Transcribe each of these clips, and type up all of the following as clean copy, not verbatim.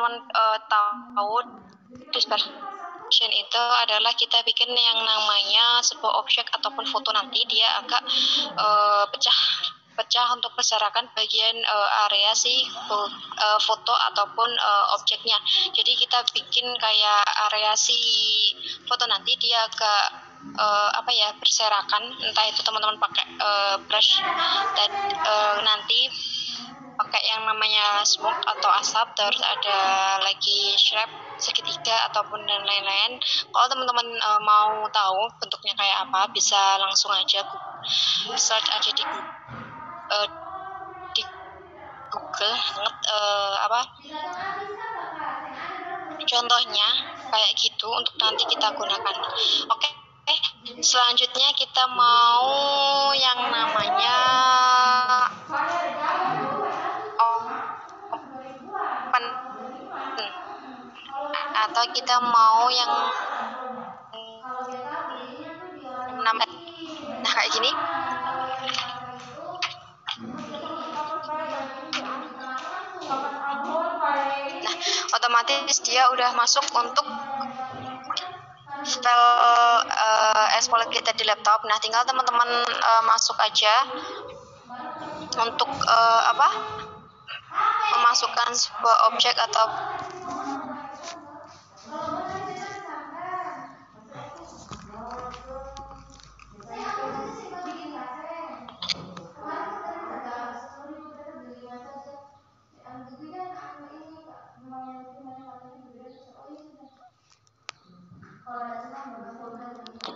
teman-teman tahu dispersion itu adalah kita bikin yang namanya sebuah objek ataupun foto, nanti dia agak pecah untuk berserakan bagian area si foto ataupun objeknya. Jadi kita bikin kayak area si foto, nanti dia agak berserakan, entah itu teman-teman pakai brush dan nanti pakai yang namanya smoke atau asap, terus ada lagi shape segitiga ataupun dan lain-lain. Kalau teman-teman mau tahu bentuknya kayak apa, bisa langsung aja search aja di Google contohnya kayak gitu untuk nanti kita gunakan. Oke. Selanjutnya kita mau yang namanya open, atau kita mau yang kayak gini. Nah, otomatis dia udah masuk untuk file explorer kita di laptop. Nah, tinggal teman-teman masuk aja untuk memasukkan sebuah objek atau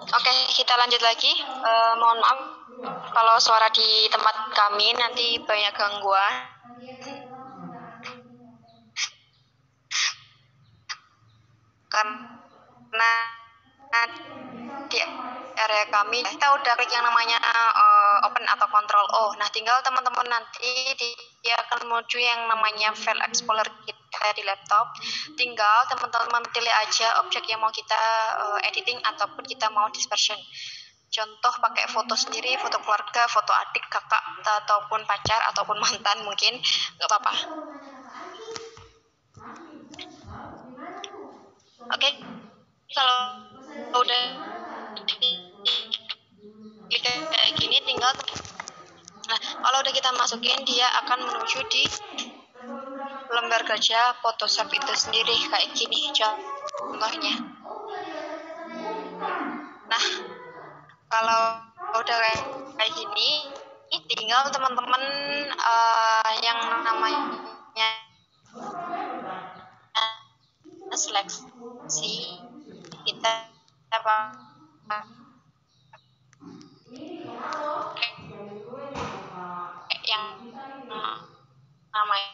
Oke, kita lanjut lagi. Mohon maaf kalau suara di tempat kami nanti banyak gangguan. Karena di area kami kita udah klik yang namanya open atau control O. Nah, tinggal teman-teman nanti dia akan menuju yang namanya file explorer kita di laptop. Tinggal teman-teman pilih aja objek yang mau kita editing ataupun kita mau dispersion. Contoh pakai foto sendiri, foto keluarga, foto adik, kakak, ataupun pacar, ataupun mantan mungkin, nggak apa-apa. Oke, kalau udah kayak gini tinggal, nah kalau udah kita masukin dia akan menuju di lembar kerja Photoshop itu sendiri kayak gini contohnya. Nah, kalau udah kayak gini, tinggal teman-teman yang namanya seleksi kita yang namanya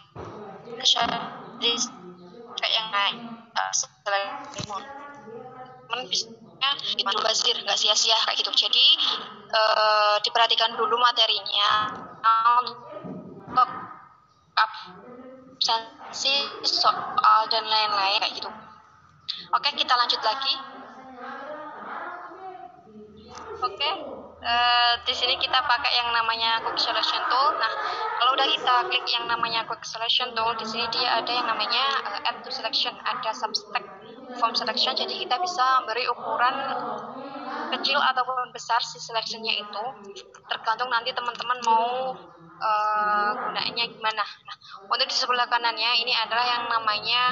kayak yang naik bisa gimana bazir, nggak sia-sia kayak gitu. Jadi diperhatikan dulu materinya untuk absensi, soal dan lain-lain kayak gitu. Oke, kita lanjut lagi. Oke, di sini kita pakai yang namanya quick selection tool. Nah, kalau udah kita klik yang namanya quick selection tool, di sini dia ada yang namanya add to selection, ada subtract form selection. Jadi kita bisa beri ukuran kecil ataupun besar si selectionnya itu, tergantung nanti teman-teman mau gunanya gimana. Nah, untuk di sebelah kanannya ini adalah yang namanya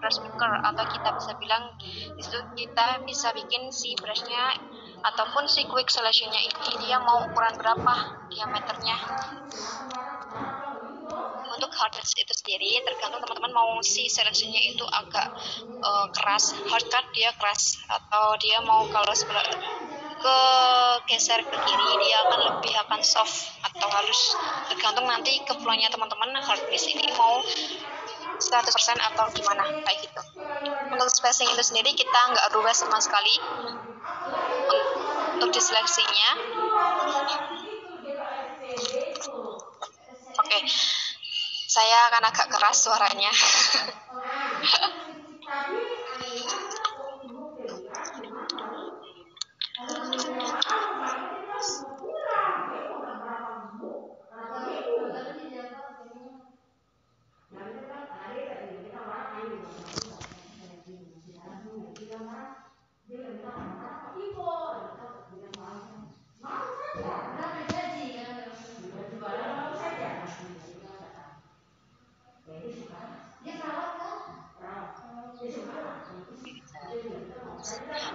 brush picker, atau kita bisa bilang itu kita bisa bikin si brushnya ataupun si quick selectionnya ini dia mau ukuran berapa diameternya. Untuk hardness itu sendiri tergantung teman-teman mau si selectionnya itu agak keras, hardcut dia keras, atau dia mau kalau sebelah ke geser ke kiri, dia akan lebih soft atau halus, tergantung nanti ke flow-nya teman-teman hard disk ini mau 100% atau gimana, kayak gitu. Untuk spacing itu sendiri kita nggak rubah sama sekali untuk diseleksinya. Oke, saya akan agak keras suaranya.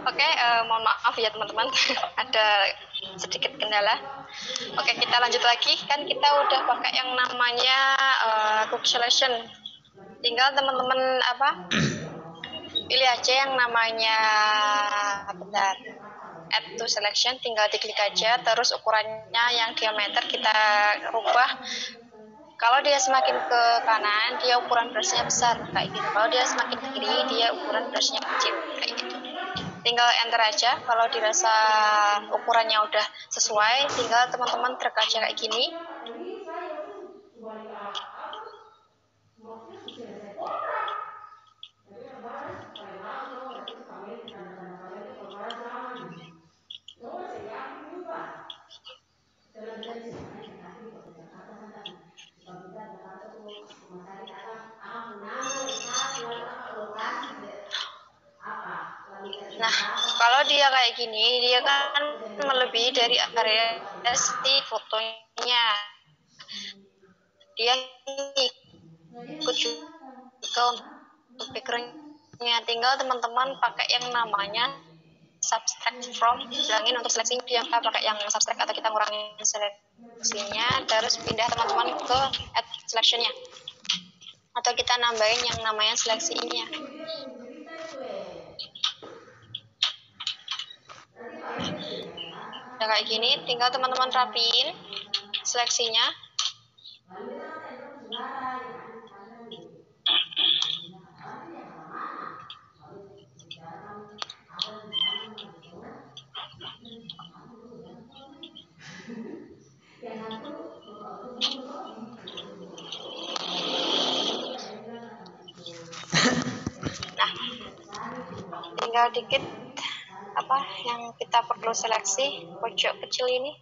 Oke, mohon maaf ya teman-teman, ada sedikit kendala. Oke, kita lanjut lagi. Kan kita udah pakai yang namanya quick selection. Tinggal teman-teman pilih aja yang namanya add to selection, tinggal diklik aja, terus ukurannya yang diameter kita rubah. Kalau dia semakin ke kanan, dia ukuran brushnya besar, kayak gitu. Kalau dia semakin ke kiri, dia ukuran brushnya kecil, kayak gitu. Tinggal enter aja. Kalau dirasa ukurannya udah sesuai, tinggal teman-teman drag aja kayak gini. Nah, kalau dia kayak gini, dia kan melebihi dari area si fotonya. Dia ikut juga untuk backgroundnya. Tinggal teman-teman pakai yang namanya subtract from, bilangin untuk seleksi dia pakai yang subtract atau kita ngurangin seleksinya, terus pindah teman-teman ke add selectionnya, atau kita nambahin yang namanya seleksinya. Nah, kayak gini, tinggal teman-teman rapiin seleksinya. Nah, tinggal dikit yang kita perlu seleksi, pojok kecil ini.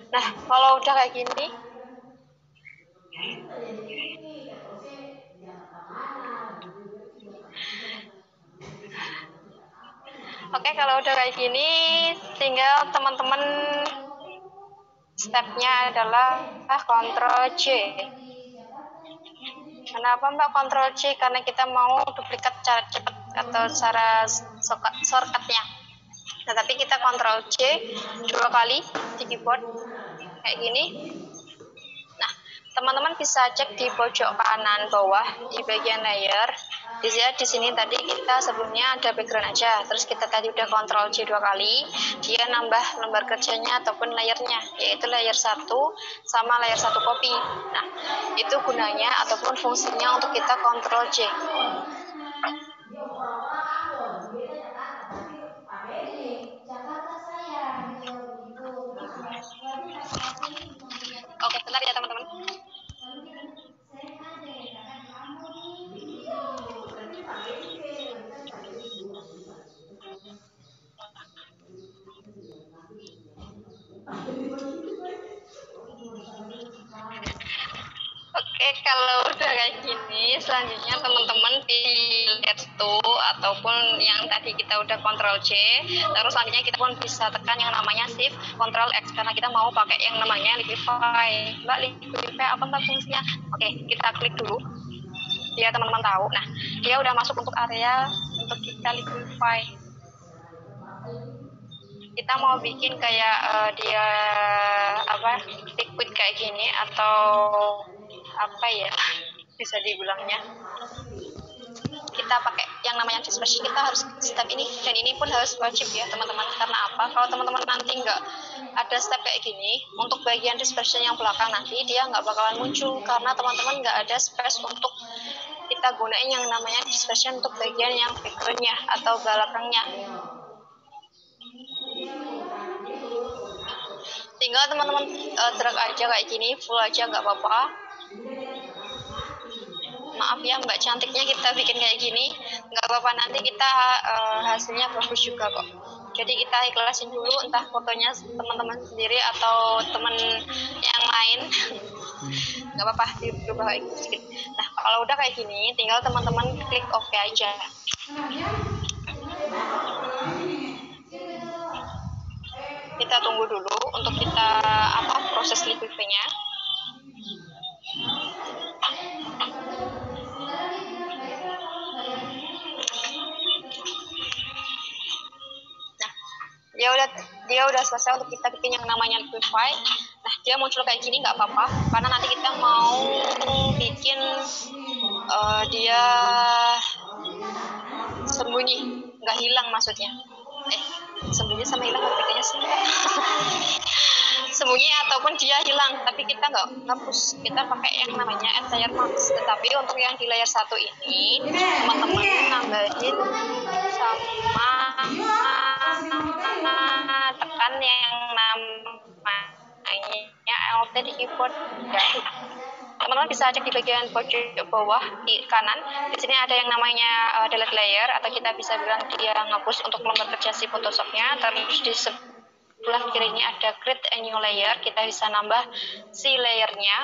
Nah, kalau udah kayak gini, oke, kalau udah kayak gini, tinggal teman-teman stepnya adalah Ctrl C. Kenapa Mbak Ctrl C? Karena kita mau duplikat cara cepat atau cara shortcutnya. Nah, tapi kita Ctrl C 2 kali di keyboard kayak gini. Nah, teman-teman bisa cek di pojok kanan bawah di bagian layer. Di sini tadi kita sebelumnya ada background aja, terus kita tadi udah Ctrl C 2 kali, dia nambah lembar kerjanya ataupun layernya, yaitu layer 1 sama layer 1 copy. Nah, itu gunanya ataupun fungsinya untuk kita Ctrl C. Oke, bentar ya teman-teman. Oke, kalau udah kayak gini, selanjutnya teman-teman pilih layer 2 ataupun yang tadi kita udah Ctrl C, terus selanjutnya kita pun bisa tekan yang namanya Shift Ctrl X karena kita mau pakai yang namanya Liquify. Mbak, Liquify apa Mbak fungsinya? Oke, kita klik dulu biar teman-teman tahu. Nah, dia udah masuk untuk area untuk kita Liquify. kita mau bikin kayak dia apa liquid kayak gini atau apa ya bisa dibilangnya, kita pakai yang namanya dispersion, kita harus step ini, dan ini pun harus wajib ya teman-teman. Karena apa, kalau teman-teman nanti nggak ada step kayak gini, untuk bagian dispersion yang belakang nanti dia nggak bakalan muncul, karena teman-teman nggak ada space untuk kita gunain yang namanya dispersion untuk bagian yang backgroundnya atau belakangnya. Tinggal teman-teman drag aja kayak gini, full aja nggak apa-apa. Maaf ya mbak cantiknya, kita bikin kayak gini nggak apa-apa, nanti kita hasilnya bagus juga kok. Jadi kita ikhlasin dulu, entah fotonya teman-teman sendiri atau teman yang lain nggak apa-apa, dirubah kayak sedikit. Nah kalau udah kayak gini, tinggal teman-teman klik OK aja. Kita tunggu dulu untuk kita proses liquidnya. Dia udah selesai untuk kita bikin yang namanya liquify. Nah dia muncul kayak gini nggak apa-apa, karena nanti kita mau bikin dia sembunyi, nggak hilang maksudnya. Sembunyi sama hilang bedanya sih. Sembunyi ataupun dia hilang, tapi kita nggak hapus, kita pakai yang namanya add layer mask. Tetapi untuk yang di layer 1 ini teman-teman nambahin sama tekan yang namanya Alt di keyboard ya. Teman-teman bisa cek di bagian pojok bawah di kanan. Di sini ada yang namanya delete layer, atau kita bisa bilang dia ngapus untuk lembar kerja si Photoshopnya. Terus di sebelah kirinya ada create a new layer, kita bisa nambah si layernya.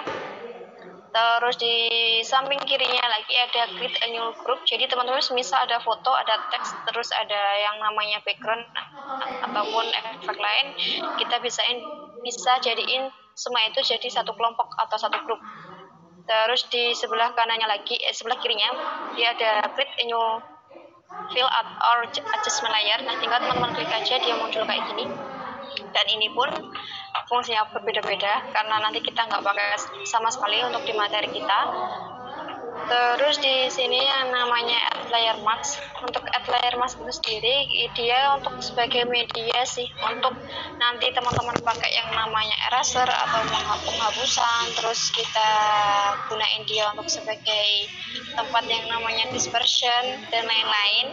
Terus di samping kirinya lagi ada create a new group. Jadi teman-teman misal ada foto, ada teks, terus ada yang namanya background ataupun efek lain, kita bisa jadiin semua itu jadi satu kelompok atau satu grup. Terus di sebelah kanannya lagi, sebelah kirinya dia ada create a new fill out or adjustment layer. Nah tinggal teman-teman klik aja, dia muncul kayak gini. Dan ini pun fungsinya berbeda-beda karena nanti kita nggak pakai sama sekali untuk di materi kita. Terus di sini yang namanya add layer mask. Untuk add layer mask itu sendiri dia untuk sebagai media sih, untuk nanti teman-teman pakai yang namanya eraser atau penghapusan, terus kita gunain dia untuk sebagai tempat yang namanya dispersion dan lain-lain.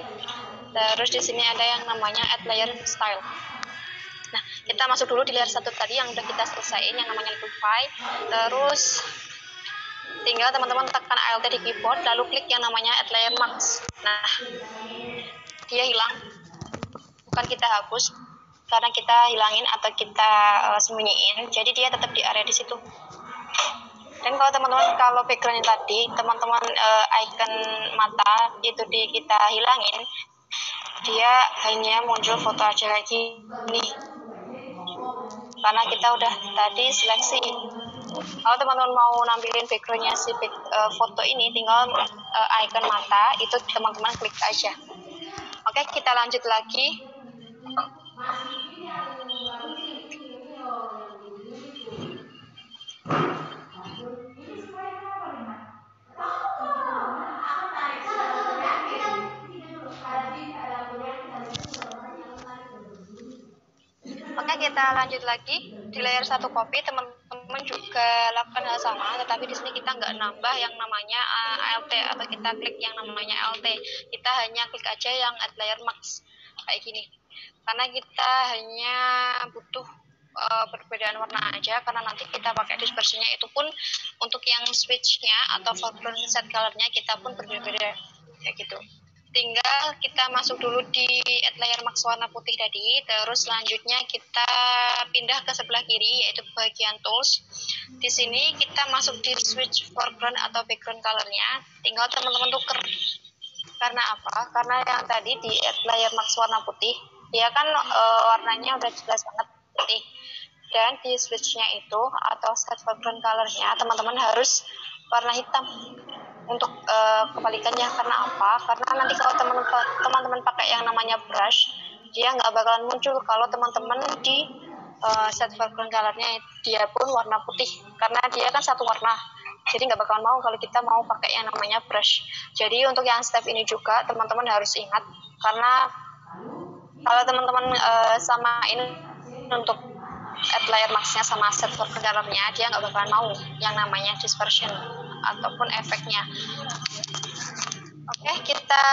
Terus di sini ada yang namanya add layer style. Nah, kita masuk dulu di layer 1 tadi yang udah kita selesaiin, yang namanya liquify. Terus tinggal teman-teman tekan Alt di keyboard, lalu klik yang namanya add layer mask. Nah, dia hilang, bukan kita hapus, karena kita hilangin atau kita sembunyiin, jadi dia tetap di area di situ. Dan kalau teman-teman, kalau backgroundnya tadi teman-teman icon mata itu kita hilangin, dia hanya muncul foto aja kayak gini, karena kita udah tadi seleksi. Kalau teman-teman mau nampilin backgroundnya si foto ini, tinggal icon mata itu teman-teman klik aja. Oke, kita lanjut lagi. Oke, kita lanjut lagi di layer 1 copy. Teman-teman juga lakukan hal sama, tetapi di sini kita nggak nambah yang namanya ALT atau kita klik yang namanya ALT. Kita hanya klik aja yang add layer mask kayak gini, karena kita hanya butuh perbedaan warna aja, karena nanti kita pakai dispersinya itu pun untuk yang switchnya atau foreground set colornya kita pun berbeda-beda kayak gitu. Tinggal kita masuk dulu di add layer mask warna putih tadi, terus selanjutnya kita pindah ke sebelah kiri yaitu bagian tools. Di sini kita masuk di switch foreground atau background colornya, tinggal teman-teman tuker. Karena apa? Karena yang tadi di add layer mask warna putih, dia kan warnanya udah jelas banget putih, dan di switchnya itu atau set foreground colornya teman-teman harus warna hitam untuk kebalikannya. Karena apa? Karena nanti kalau teman-teman pakai yang namanya brush, dia nggak bakalan muncul kalau teman-teman di set foreground colornya dia pun warna putih, karena dia kan satu warna, jadi nggak bakalan mau kalau kita mau pakai yang namanya brush. Jadi untuk yang step ini juga teman-teman harus ingat, karena kalau teman-teman samain untuk add layer masknya sama set foreground colornya, dia nggak bakalan mau yang namanya dispersion ataupun efeknya. Oke, kita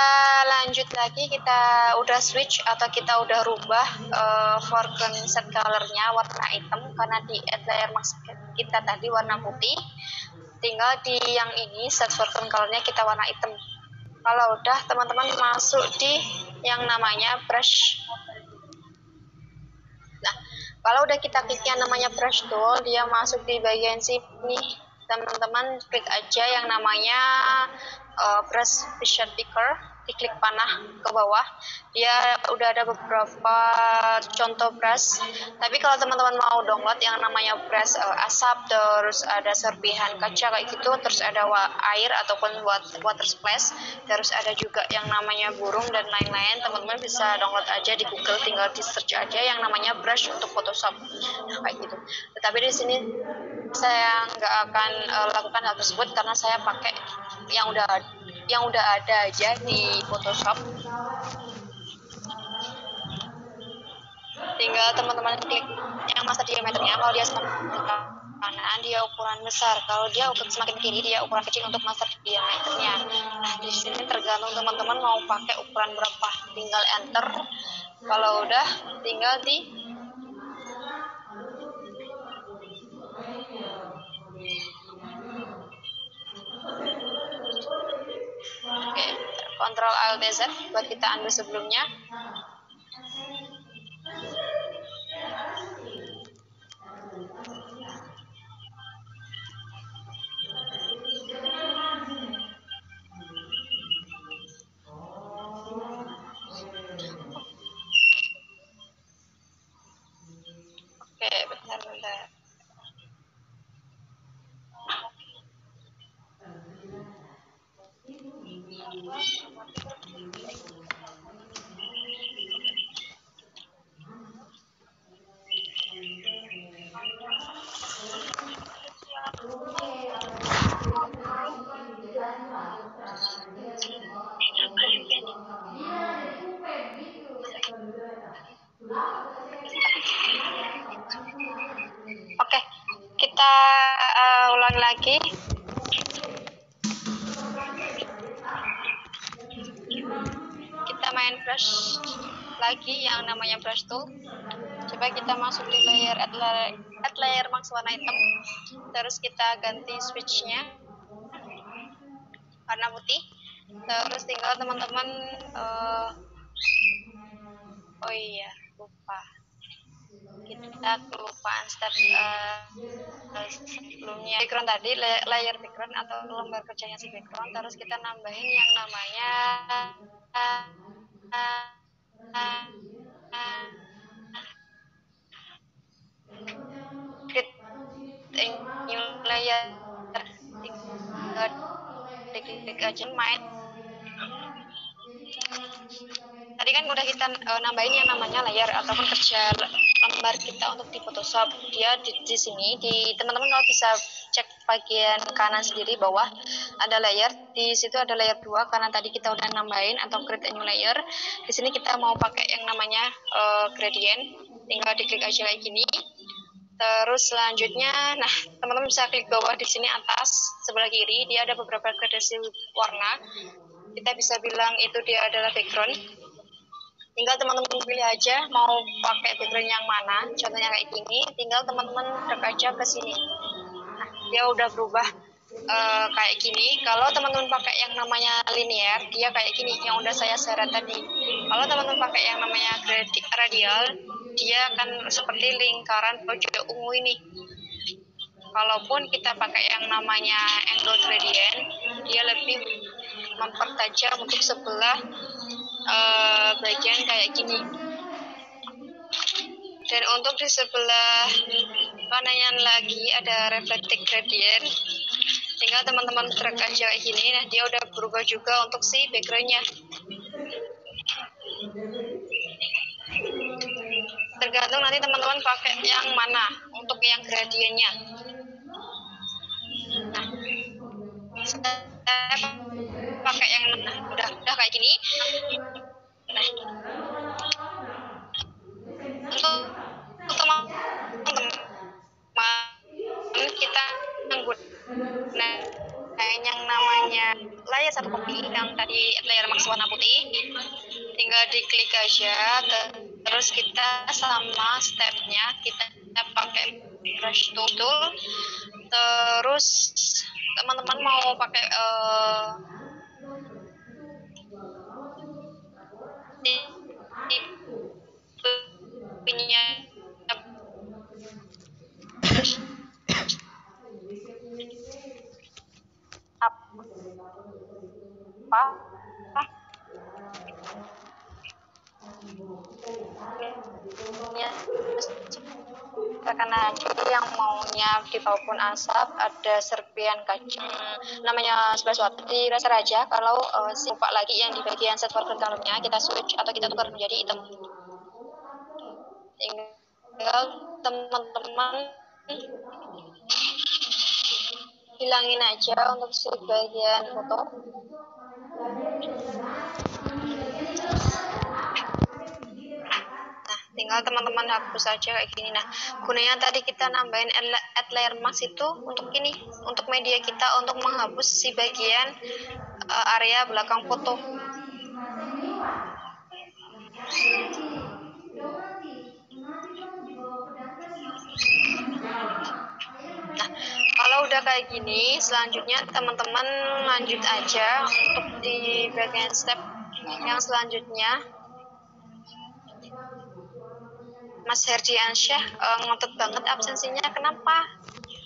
lanjut lagi. Kita udah switch atau kita udah rubah foreground set colornya warna hitam, karena di add layer mask kita tadi warna putih. Tinggal di yang ini set foreground colornya kita warna hitam. Kalau udah, teman-teman masuk di yang namanya brush. Nah, kalau udah kita klik yang namanya brush tool, dia masuk di bagian sini. Teman-teman klik aja yang namanya brush vision picker, diklik panah ke bawah. Dia udah ada beberapa contoh brush. Tapi kalau teman-teman mau download yang namanya brush asap, terus ada serpihan kaca kayak gitu, terus ada air ataupun water splash, terus ada juga yang namanya burung dan lain-lain, teman-teman bisa download aja di Google, tinggal di search aja yang namanya brush untuk Photoshop. Nah, kayak gitu. Tetapi di sini saya nggak akan lakukan hal tersebut, karena saya pakai yang udah ada aja di Photoshop. Tinggal teman-teman klik yang master diameternya. Kalau dia semakin kanan dia ukuran besar, kalau dia semakin kiri dia ukuran kecil untuk master diameternya. Nah, di sini tergantung teman-teman mau pakai ukuran berapa, tinggal enter. Kalau udah, tinggal di Oke, Ctrl Alt Z buat kita ambil sebelumnya. Oke, bentar-bentar. Oke, kita ulang lagi. Kita main brush lagi yang namanya brush tool. Coba kita masuk di add layer mask warna hitam. Terus kita ganti switchnya warna putih. Terus tinggal teman-teman oh iya, lupa. Kita kelupaan step sebelumnya. Background tadi, layer background atau lembar kerjanya si background. Terus kita nambahin yang namanya create a new layer. Tinggal diklik aja main. Tadi kan udah kita nambahin yang namanya layer ataupun kerja lembar kita untuk di Photoshop. Dia di sini, teman-teman kalau bisa cek bagian kanan sendiri bawah ada layer. Di situ ada layer 2 karena tadi kita udah nambahin atau create a new layer. Di sini kita mau pakai yang namanya gradient. Tinggal diklik aja kayak gini. Terus selanjutnya, nah teman-teman bisa klik bawah di sini atas sebelah kiri, dia ada beberapa gradasi warna. Kita bisa bilang itu dia adalah background. Tinggal teman-teman pilih aja mau pakai background yang mana. Contohnya kayak gini, tinggal teman-teman drag aja ke sini. Nah, dia udah berubah kayak gini. Kalau teman-teman pakai yang namanya linear, dia kayak gini yang udah saya share tadi. Kalau teman-teman pakai yang namanya radial, dia akan seperti lingkaran pojok ungu ini. Kalaupun kita pakai yang namanya angle gradient, dia lebih mempertajam untuk sebelah bagian kayak gini. Dan untuk di sebelah kanannya lagi ada reflective gradient. Tinggal teman-teman drag aja kayak gini. Nah, dia udah berubah juga untuk si backgroundnya. tergantung nanti teman-teman pakai yang mana untuk yang gradiennya. Nah, saya pakai yang udah kayak gini. Nah, untuk teman-teman kita menggunakan yang namanya layar satu kopi yang tadi layar max warna putih, tinggal diklik aja, terus kita sama stepnya kita pakai brush tool, terus teman-teman mau pakai tipenya apa karena yang maunya di maupun asap ada serpian kacang namanya sesuatu dirasa aja. Kalau lupa lagi yang di bagian set foreground colornya kita switch atau kita tukar menjadi hitam, tinggal teman-teman hilangin aja untuk si bagian foto. Tinggal teman-teman hapus saja kayak gini. Nah, gunanya tadi kita nambahin add layer mask itu untuk ini, untuk media kita untuk menghapus si bagian area belakang foto. Nah, kalau udah kayak gini, selanjutnya teman-teman lanjut aja untuk di bagian step yang selanjutnya. Mas Herdiansyah ngotot banget absensinya, kenapa?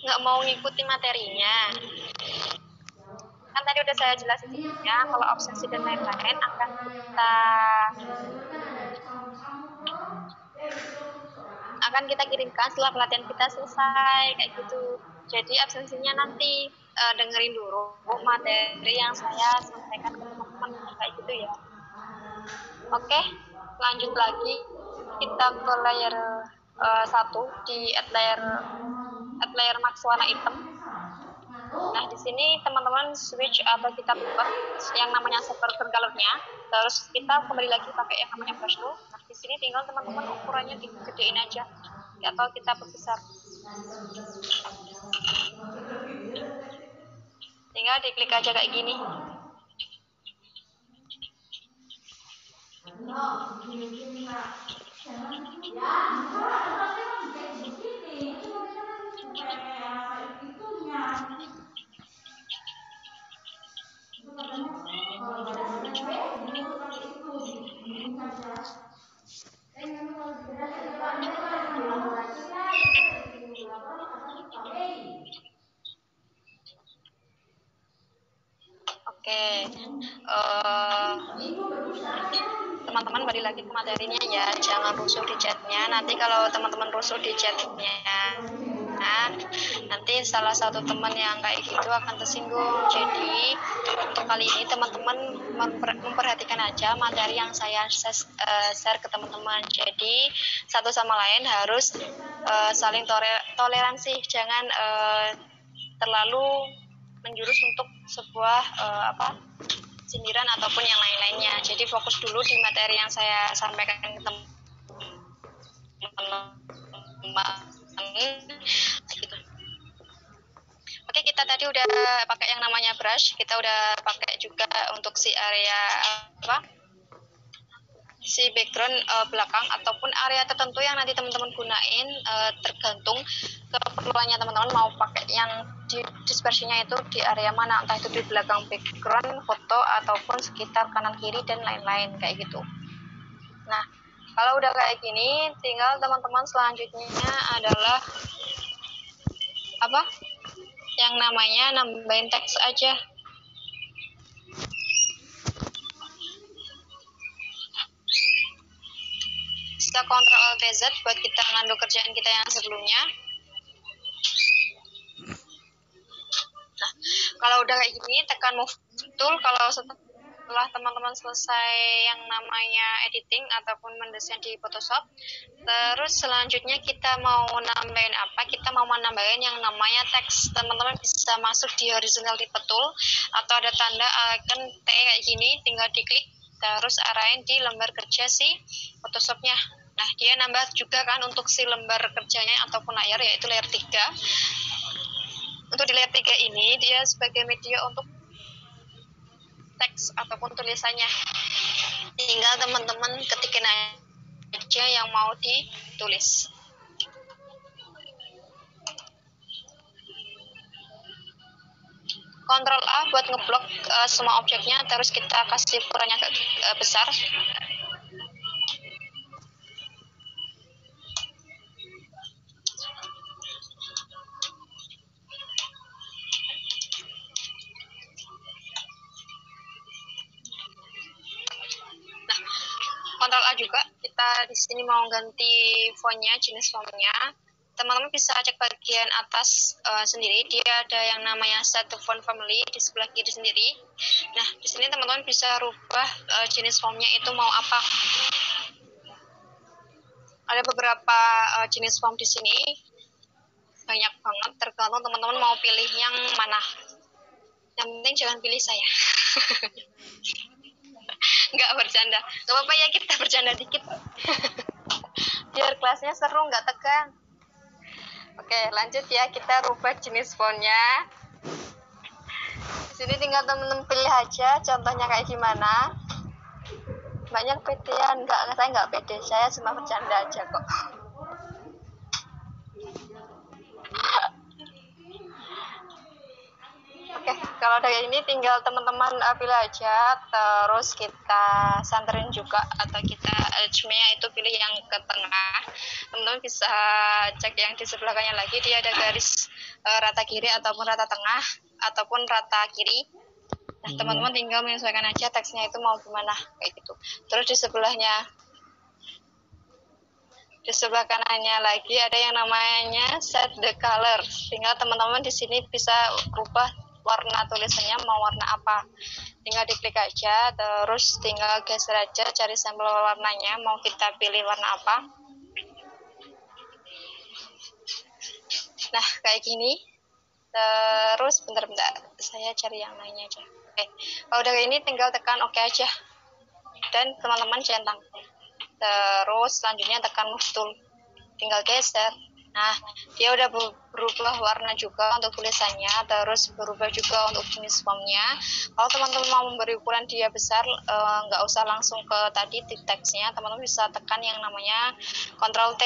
Nggak mau ngikuti materinya. Kan tadi udah saya jelasin sebelumnya, kalau absensi dan lain-lain akan kita kirimkan setelah pelatihan kita selesai, kayak gitu. Jadi absensinya nanti dengerin dulu materi yang saya sampaikan ke teman-teman, kayak gitu ya. Oke, lanjut lagi kita ke layer 1 di add layer max warna hitam. Nah, di sini teman-teman switch atau kita tukar yang namanya foreground colornya, terus kita kembali lagi pakai yang namanya brush tool. Nah, di sini tinggal teman-teman ukurannya digedein aja atau kita perbesar. Tinggal diklik aja kayak gini. Itu katanya kalau badan-badan saya dulu pakai itu diginiin saja. Memang kalau di bedah itu kan kita itu laporan atas pakai. Oke, teman-teman balik lagi ke materinya ya, jangan rusuh di chatnya. Nanti kalau teman-teman rusuh di chatnya, nanti salah satu teman yang kayak gitu akan tersinggung. Jadi untuk kali ini teman-teman memperhatikan aja materi yang saya share ke teman-teman. Jadi satu sama lain harus saling toleransi, jangan terlalu menjurus untuk sebuah sindiran ataupun yang lain-lainnya. Jadi fokus dulu di materi yang saya sampaikan ke teman-teman. Gitu. Oke, kita tadi udah pakai yang namanya brush, kita udah pakai juga untuk si area si background belakang ataupun area tertentu yang nanti teman-teman gunain, tergantung keperluannya teman-teman mau pakai yang dispersinya itu di area mana, entah itu di belakang background foto ataupun sekitar kanan kiri dan lain-lain kayak gitu. Nah, kalau udah kayak gini, tinggal teman-teman selanjutnya adalah yang namanya nambahin teks aja. Bisa Ctrl Alt Z buat kita ngandu kerjaan kita yang sebelumnya. Nah, kalau udah kayak gini, tekan move tool. Kalau setelah teman-teman selesai yang namanya editing ataupun mendesain di Photoshop, terus selanjutnya kita mau nambahin apa? Kita mau menambahin yang namanya teks. Teman-teman bisa masuk di horizontal tipe tool atau ada tanda icon T kayak gini, tinggal diklik terus arahin di lembar kerja si Photoshopnya. Nah, dia nambah juga kan untuk si lembar kerjanya ataupun layar, yaitu layar 3. Untuk di layar 3 ini dia sebagai media untuk teks ataupun tulisannya. Tinggal teman-teman ketikin aja yang mau ditulis. Ctrl A buat ngeblok semua objeknya, terus kita kasih ukurannya besar. Ctrl A juga, kita di sini mau ganti fontnya, jenis fontnya. Teman-teman bisa cek bagian atas sendiri, dia ada yang namanya set to font family di sebelah kiri sendiri. Nah, di sini teman-teman bisa rubah jenis fontnya itu mau apa. Ada beberapa jenis font di sini, banyak banget, tergantung teman-teman mau pilih yang mana. Yang penting jangan pilih saya. Nggak bercanda, nggak apa-apa ya, kita bercanda dikit. Biar kelasnya seru, nggak tegang. Oke, lanjut ya, kita rubah jenis fontnya. Di sini tinggal teman-teman pilih aja contohnya kayak gimana. Banyak pedean, saya nggak pede, saya cuma bercanda aja kok. Oke, kalau dari ini tinggal teman-teman pilih aja, terus kita santerin juga atau kita edge-nya itu pilih yang ke tengah. Teman-teman bisa cek yang di sebelah kanannya lagi, dia ada garis rata kiri ataupun rata tengah ataupun rata kiri. Nah, teman-teman tinggal menyesuaikan aja teksnya itu mau gimana kayak gitu. Terus di sebelah kanannya lagi ada yang namanya set the color. Tinggal teman-teman di sini bisa rubah warna tulisannya mau warna apa. Tinggal diklik aja, terus tinggal geser aja, cari sampel warnanya, mau kita pilih warna apa. Nah, kayak gini. Terus bentar-bentar, saya cari yang lainnya aja. Oke, kalau udah kayak ini tinggal tekan oke aja. Dan teman-teman centang. Terus selanjutnya tekan move tool. Tinggal geser. Nah, dia udah berubah warna juga untuk tulisannya, terus berubah juga untuk jenis fontnya. Kalau teman-teman mau memberi ukuran dia besar, nggak usah langsung ke tadi di teksnya, teman-teman bisa tekan yang namanya Ctrl T.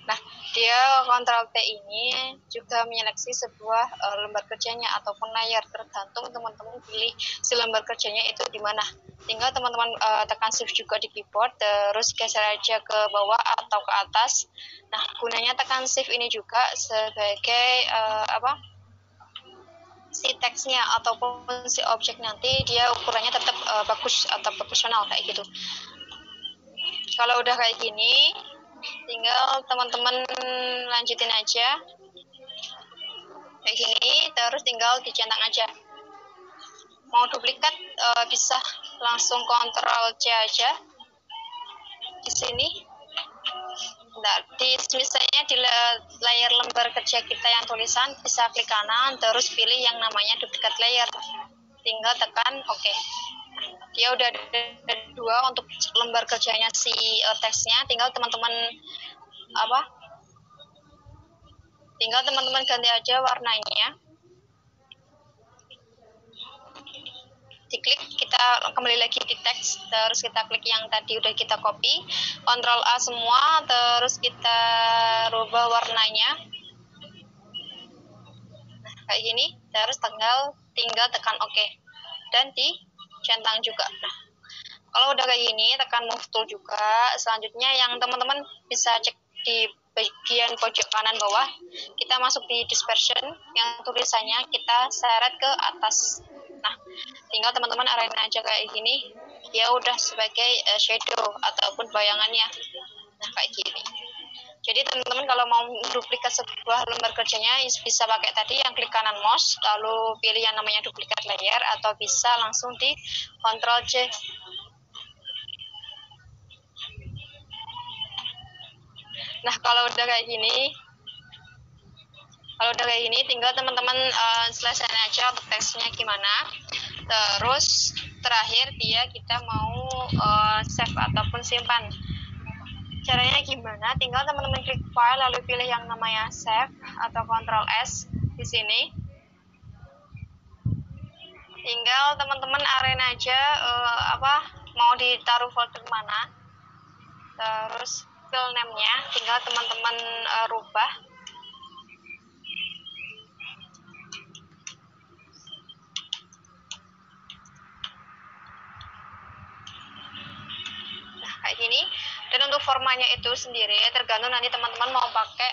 Nah, dia Ctrl T ini juga menyeleksi sebuah lembar kerjanya ataupun layar, tergantung teman-teman pilih si lembar kerjanya itu di mana. Tinggal teman-teman tekan shift juga di keyboard, terus geser aja ke bawah atau ke atas. Nah, gunanya tekan shift ini juga sebagai si teksnya ataupun si objek nanti dia ukurannya tetap bagus atau proporsional kayak gitu. Kalau udah kayak gini, tinggal teman-teman lanjutin aja kayak gini, terus tinggal dicentang aja. Mau duplikat bisa langsung Ctrl C aja di sini. Nah, misalnya di layar lembar kerja kita yang tulisan, bisa klik kanan terus pilih yang namanya duplikat layer, tinggal tekan oke. Dia udah ada 2 untuk lembar kerjanya si teksnya, tinggal teman-teman ganti aja warnanya. Diklik, kita kembali lagi di teks, terus kita klik yang tadi udah kita copy, Ctrl A semua, terus kita rubah warnanya. Nah, kayak gini, terus tinggal tekan OK dan dicentang juga. Nah, kalau udah kayak gini, tekan move tool juga. Selanjutnya yang teman-teman bisa cek di bagian pojok kanan bawah, kita masuk di dispersion, yang tulisannya kita seret ke atas. Nah, tinggal teman-teman arahin aja kayak gini, dia udah sebagai shadow ataupun bayangannya. Nah, kayak gini. Jadi Jadi teman-teman kalau mau duplikat sebuah lembar kerjanya bisa pakai tadi yang klik kanan mouse lalu pilih yang namanya duplikat layer, atau bisa langsung di Ctrl C. Nah, kalau udah kayak gini tinggal teman-teman selesaiin aja untuk teksnya gimana. Terus terakhir kita mau save ataupun simpan. Caranya gimana? Tinggal teman-teman klik file lalu pilih yang namanya save atau Ctrl S di sini. Tinggal teman-teman arrange aja mau ditaruh folder mana. Terus file name-nya tinggal teman-teman rubah. Kayak gini. Dan untuk formatnya itu sendiri tergantung nanti teman-teman mau pakai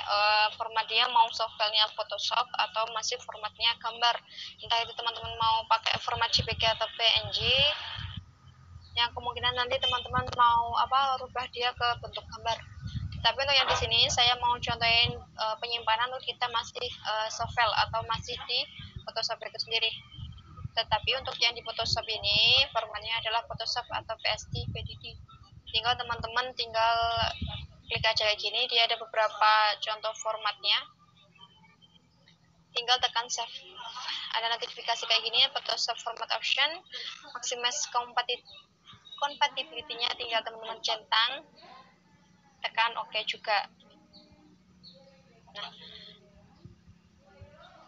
format dia mau soft filenya Photoshop atau masih formatnya gambar. Entah itu teman-teman mau pakai format JPG atau PNG, yang kemungkinan nanti teman-teman mau rubah dia ke bentuk gambar. Tapi untuk yang di sini saya mau contohin penyimpanan untuk kita masih soft file atau masih di Photoshop itu sendiri. Tetapi untuk yang di Photoshop ini formatnya adalah Photoshop atau PSD, PDD. Tinggal teman-teman klik aja kayak gini, dia ada beberapa contoh formatnya. Tinggal tekan save. Ada notifikasi kayak gini, Photoshop format option, maximize compatibility-nya tinggal teman-teman centang, tekan OK juga. Nah,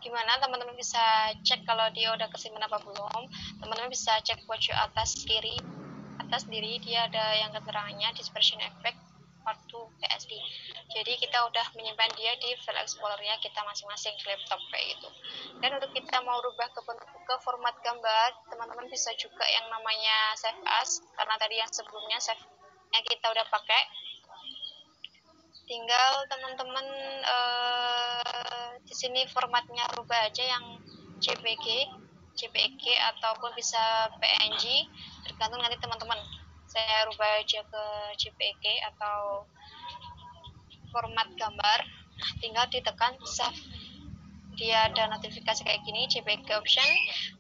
gimana teman-teman bisa cek kalau dia udah kesimpan apa belum? Teman-teman bisa cek pojok atas kiri dia ada yang keterangannya dispersion effect part 2 PSD. Jadi kita udah menyimpan dia di file explorer-nya kita masing-masing di laptop kayak gitu. Dan untuk kita mau rubah ke format gambar, teman-teman bisa juga yang namanya save as, karena tadi yang sebelumnya save yang kita udah pakai. Tinggal teman-teman di sini formatnya rubah aja yang JPG ataupun bisa PNG, tergantung nanti teman-teman. Saya rubah aja ke JPG atau format gambar. Tinggal ditekan save. Dia ada notifikasi kayak gini, JPG option.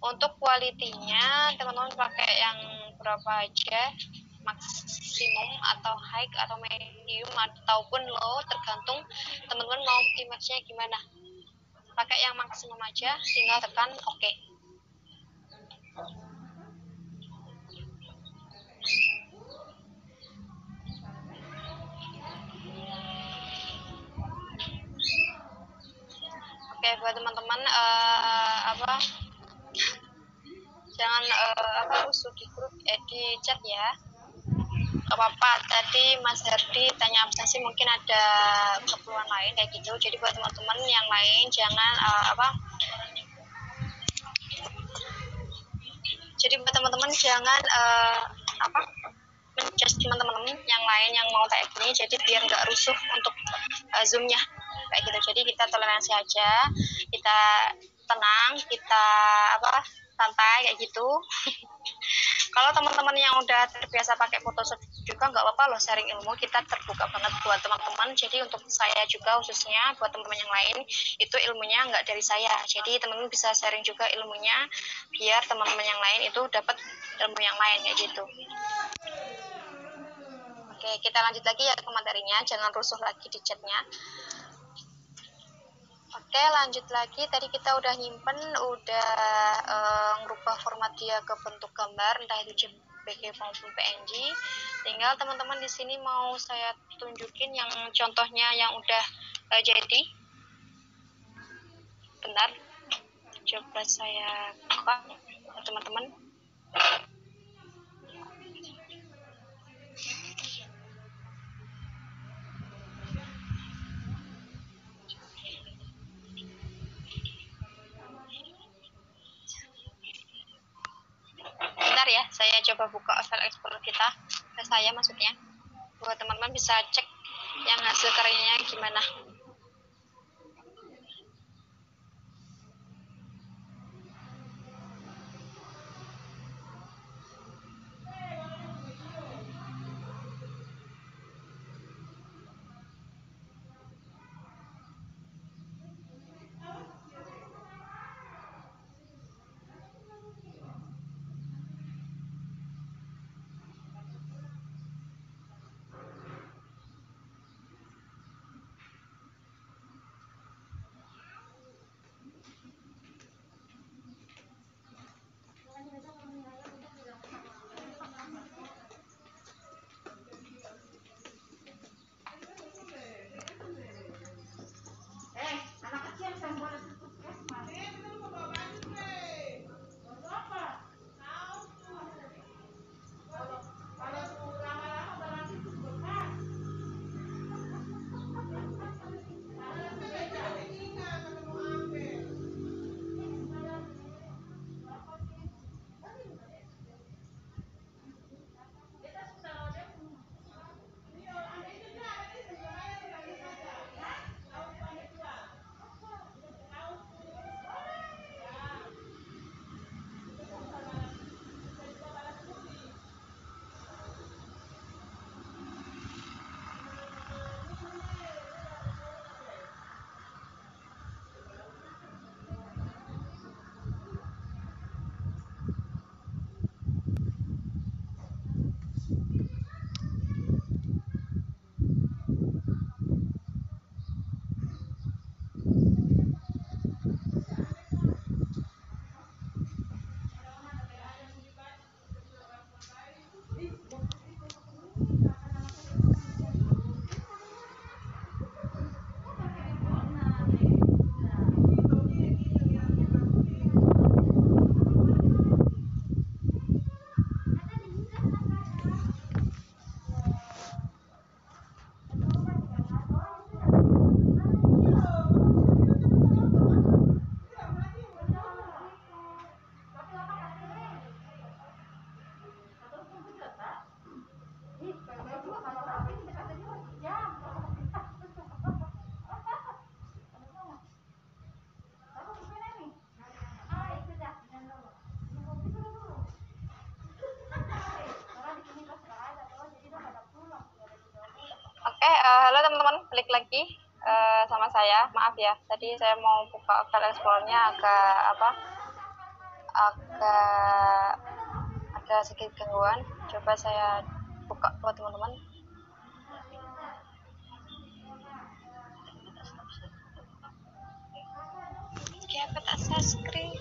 Untuk quality-nya teman-teman pakai yang berapa aja, maksimum atau high atau medium ataupun low, tergantung teman-teman mau image-nya gimana. Pakai yang maksimum aja, tinggal tekan OK. Oke, buat teman-teman jangan rusuh di grup di chat ya. Apa-apa, tadi Mas Herdi tanya absensi, mungkin ada keperluan lain kayak gitu. Jadi buat teman-teman yang lain jangan jadi buat teman-teman jangan menjudge teman-teman yang lain yang mau kayak gini, jadi biar nggak rusuh untuk zoomnya kayak gitu. Jadi kita toleransi aja, kita tenang, kita santai kayak gitu. Kalau teman-teman yang udah terbiasa pakai Photoshop juga nggak apa-apa loh, sharing ilmu, kita terbuka banget buat teman-teman. Jadi untuk saya juga khususnya buat teman-teman yang lain itu ilmunya nggak dari saya, jadi teman-teman bisa sharing juga ilmunya biar teman-teman yang lain itu dapat ilmu yang lain kayak gitu. Oke, kita lanjut lagi ya ke materinya, jangan rusuh lagi di chatnya. Oke, lanjut lagi. Tadi kita udah nyimpen, udah ngerubah format dia ke bentuk gambar, entah itu JPG maupun PNG. Tinggal teman-teman di sini mau saya tunjukin yang contohnya yang udah jadi. Bentar, coba saya buka teman-teman. Bentar ya, saya coba buka file explorer kita, saya maksudnya, buat teman-teman bisa cek yang hasil karyanya gimana. Halo teman-teman, balik lagi sama saya. Maaf ya, tadi saya mau buka file explore-nya agak ada sedikit gangguan. Coba saya buka buat teman-teman. Oke, apa tak share screen?